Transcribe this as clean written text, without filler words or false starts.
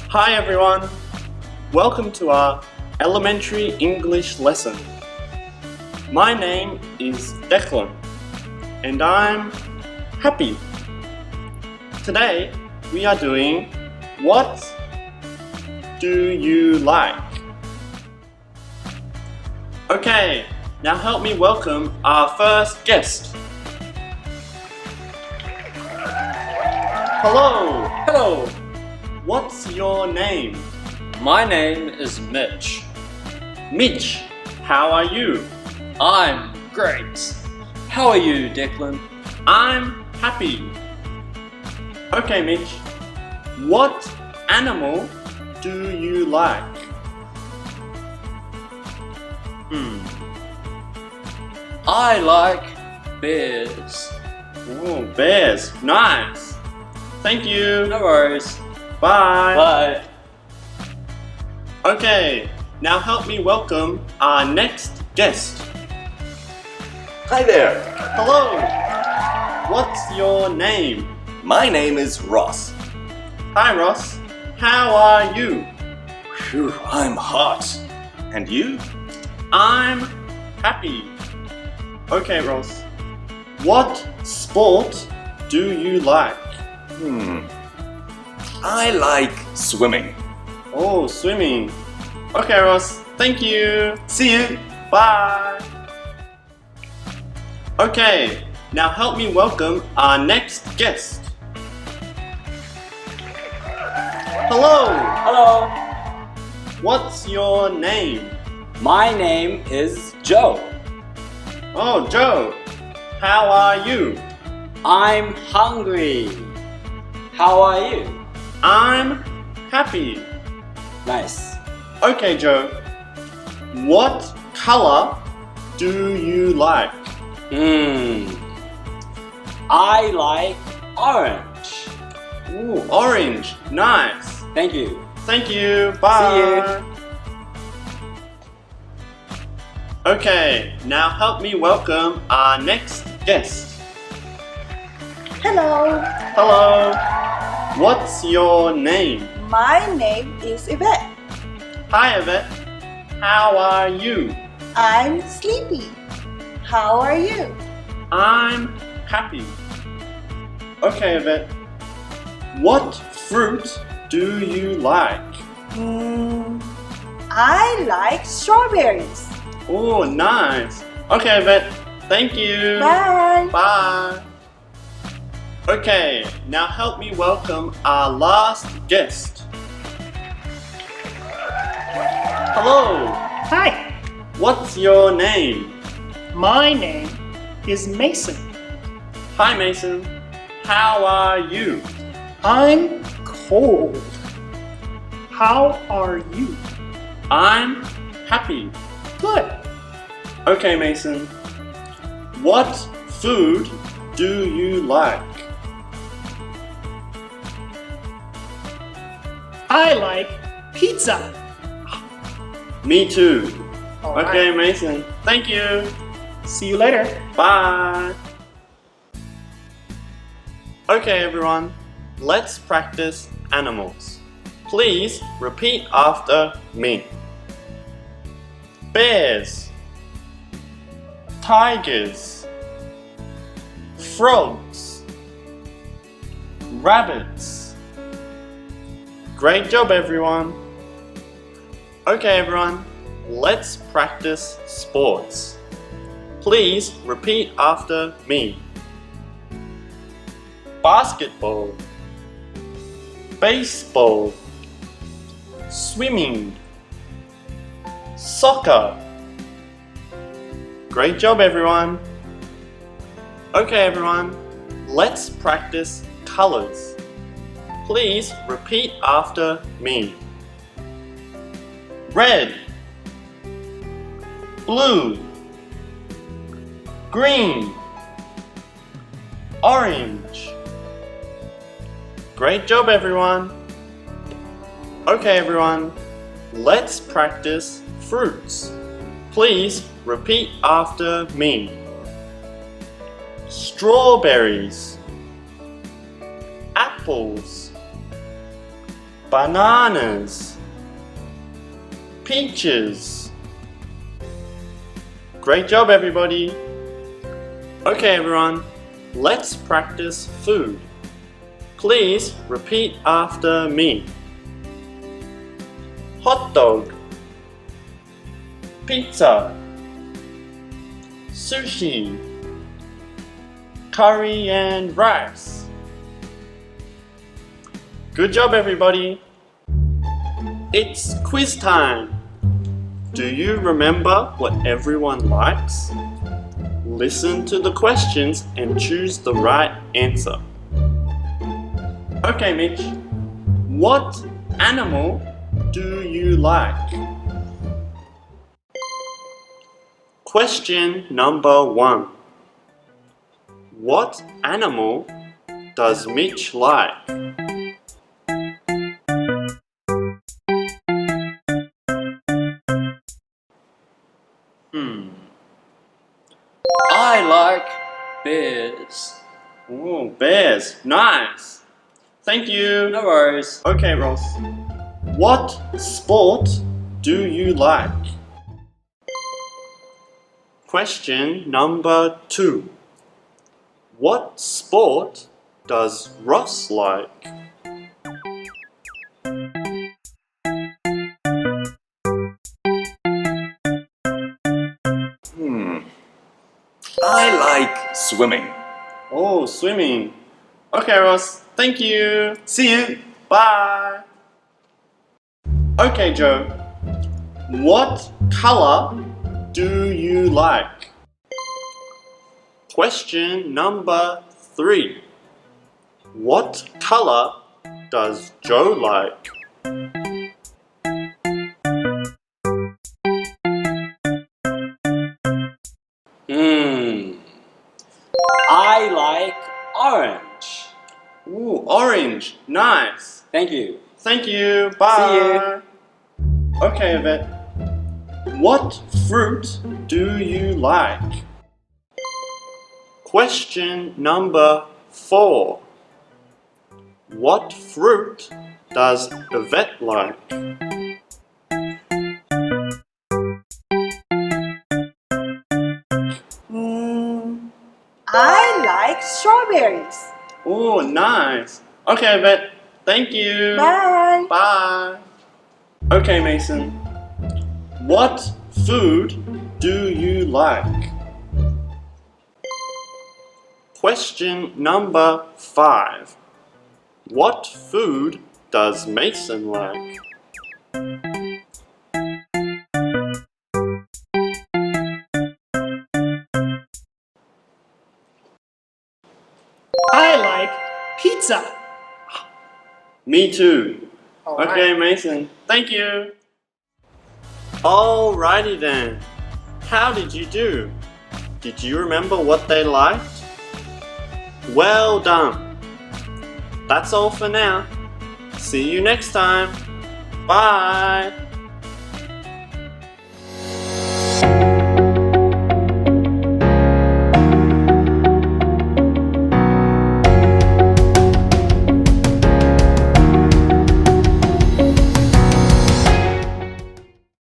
Hi everyone! Welcome to our elementary English lesson. My name is Declan and I'm happy. Today we are doing What do you like? Okay, now help me welcome our first guest. Hello! Hello, What's your name? my name is Mitch. Mitch, how are you? I'm great. How are you, Declan? I'm happy. Okay, Mitch, what animal do you like? I like bears. Oh, bears, nice. Thank you. No worries. Bye. Bye. Okay, now help me welcome our next guest. Hi there, Hello. What's your name? my name is Ross. Hi, Ross. How are you? Phew, I'm hot. And you? I'm happy. Okay, Ross. What sport do you like? I like swimming. Oh, swimming. Okay, Ross. Thank you. See you. Bye. Okay, now help me welcome our next guest. Hello. Hello. What's your name? My name is Joe. Oh, Joe. How are you? I'm hungry. How are you? I'm happy. Nice. Okay, Joe. What color do you like? I like orange. Ooh, orange. Nice. Thank you. Thank you. Bye. See you. Okay, now help me welcome our next guest. Hello, Hello. What's your name? my name is Yvette. Hi, Yvette. How are you? I'm sleepy. How are you? I'm happy. Okay, Yvette. What fruit do you like? I like strawberries. Oh, nice. Okay, Yvette. Thank you. Bye. Bye. Okay, now help me welcome our last guest. Hello. Hi, What's your name? my name is Mason. Hi, Mason. How are you? I'm cold. How are you? I'm happy. Good. Okay, Mason. What food do you like? I like pizza. Me too. All Okay, right. Mason. Thank you. See you later. Bye. Okay, everyone. Let's practice animals. Please repeat after me. Bears, tigers, frogs, rabbits. Great job, everyone. Okay, everyone. Let's practice sports. Please repeat after me. Basketball, baseball, swimming, soccer. Great job, everyone. Okay, everyone, let's practice colors. Please repeat after me. Red, blue, green, orange. Great job, everyone. Okay, everyone, let's practice fruits. Please repeat after me. Strawberries, apples, bananas, peaches. Great job, everybody. Okay, everyone, let's practice food. Please repeat after me. Hot dog, pizza, sushi, curry and rice. Good job, everybody. It's quiz time. Do you remember what everyone likes? Listen to the questions and choose the right answer. Okay, Mitch. What animal do you like? Question number 1. What animal does Mitch like? I like bears. Oh, bears. Nice. Thank you. No worries. Okay, Ross. What sport do you like? Question number 2. What sport does Ross like? I like swimming. Oh, swimming. Okay, Ross. Thank you. See you. Bye. Okay, Joe. What color do you like? Question number 3. What color does Joe like? I like orange. Ooh, orange. Nice. Thank you. Thank you. Bye. See you. Okay, Yvette. What fruit do you like? Question number 4. What fruit does Yvette like? I like strawberries. Oh, nice. Okay, Yvette. Thank you. Bye. Bye. Okay, Mason. What food do you like? Question number 5. What food does Mason like? I like pizza. Me too. All Okay, right. Mason. Thank you. Alrighty then. How did you do? Did you remember what they liked? Well done. That's all for now. See you next time. Bye.